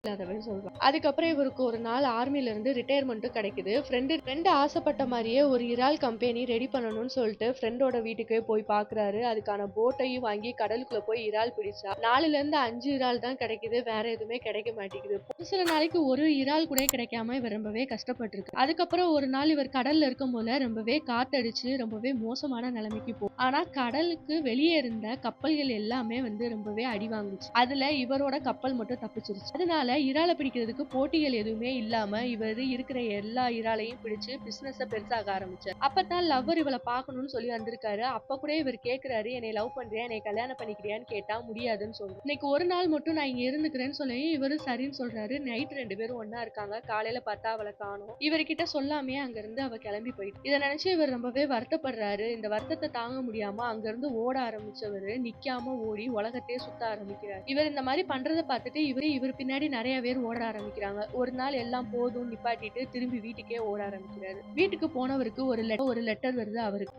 இல்லாதவன்னு சொல்றான். அதுக்கப்புறம் இவருக்கு ஒரு நாள் ஆர்மில இருந்து ரிட்டயர்மெண்ட்டும் கிடைக்குது. ஃப்ரெண்ட் ஆசைப்பட்ட மாரியே ஒரு இறால் கம்பெனி ரெடி பண்ணணும்னு சொல்லிட்டு ஃப்ரெண்டோட வீட்டுக்கே போய் பார்க்குறாரு. அதுக்கான போட்டையும் வாங்கி கடலுக்குள்ள போய் இறால் பிடிச்சா 4ல இருந்து 5 இறால் தான் கிடைக்குது. வேற எதுவுமே கிடைக்க மாட்டேங்குது. ஒரு சில நாளைக்கு ஒரு இறால் கூட கிடைக்காம இவர் ரொம்பவே கஷ்டப்பட்டுருக்கு. அதுக்கப்புறம் ஒரு நாள் இவர் கடல்ல இருக்கும் போல ரொம்பவே காத்தடிச்சு ரொம்பவே மோசமான நிலைமைக்கு ஆனா கடலுக்கு வெளியே இருந்த கப்பல்கள் எல்லாமே ரொம்பவே அடி வாங்குச்சு. அதுல இவரோட கப்பல் மட்டும் தப்பிச்சிருச்சு. அதனால இறால பிடிக்கிறதுக்கு போட்டிகள் எதுவுமே இல்லாம இவரு இருக்கிற எல்லா இறாலையும் பிடிச்சு பிசினஸ பெருசாக்க ஆரம்பிச்சாரு. அப்பதான் லவ்வர் இவள பார்க்கணும்னு சொல்லி வந்திருக்காரு. அப்ப கூட இவர் கேக்குறாரு, என்னை லவ் பண்றியா, என்னை கல்யாணம் பண்ணிக்கிறியான்னு கேட்டா முடியாதுன்னு சொல்றாரு. இன்னைக்கு ஒரு நாள் மட்டும் நான் இங்க இருந்துக்கிறேன்னு சொல்லி இவரு சரின்னு சொல்றாரு. நைட் 2 பேரும் ஒண்ணா இருக்காங்க. காலையில பார்த்தா அவளை காணோம். இவர்கிட்ட சொல்லாமே அங்க இருந்து அவ கிளம்பி போயிட்டு இதை நினைச்சு இவர் ரொம்பவே வருத்தப்படுறாரு. இந்த வருத்தத்தை தாங்க முடியாம அங்க இருந்து ஓட ஆரம்பிச்சவரு நிக்காம ஓடி உலகத்தையே சுத்த ஆரம்பிக்கிறார். இவர் இந்த மாதிரி பண்றதை பார்த்துட்டு இவர் பின்னாடி நிறைய பேர் ஓட ஆரம்பிக்கிறாங்க. ஒரு நாள் எல்லாம் போதும் நிப்பாட்டிட்டு திரும்பி வீட்டுக்கே ஓட ஆரம்பிக்கிறாரு. வீட்டுக்கு போனவருக்கு ஒரு லெட்டர் வருது அவருக்கு.